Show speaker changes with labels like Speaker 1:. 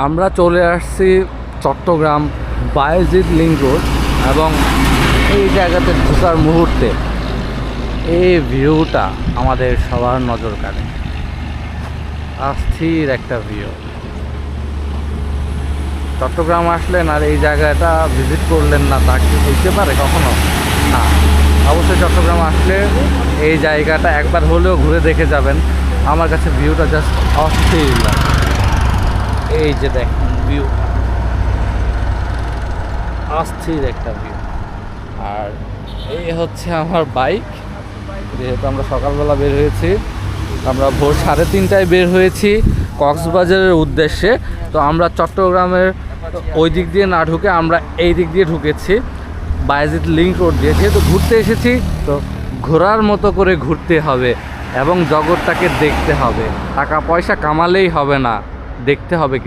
Speaker 1: আমরা চলে আসছি চট্টগ্রাম বায়েজিদ লিংক রোড এবং এই জায়গাতে ঢোকার মুহূর্তে এই ভিউটা আমাদের সবার নজর কাড়ে। অস্থির একটা ভিউ। চট্টগ্রাম আসলেন আর এই জায়গাটা ভিজিট করলেন না, তা কি হইতে পারে কখনো? না, অবশ্যই চট্টগ্রাম আসলে এই জায়গাটা একবার হলেও ঘুরে দেখে যাবেন। আমার কাছে ভিউটা জাস্ট অস্থির লাগে। এই যে দেখেন ভিউ, অস্থির একটা ভিউ। আর এই হচ্ছে আমার বাইক। যেহেতু আমরা সকালবেলা বের হয়েছি, আমরা ভোর 3:30টায় বের হয়েছি কক্সবাজারের উদ্দেশ্যে। তো আমরা চট্টগ্রামের ওই দিক দিয়ে না ঢুকে আমরা এই দিক দিয়ে ঢুকেছি বায়েজিদ লিংক রোড দিয়ে। যেহেতু ঘুরতে এসেছি, তো ঘোরার মতো করে ঘুরতে হবে এবং জগৎটাকে দেখতে হবে। টাকা পয়সা কামালেই হবে না, দেখতে হবে।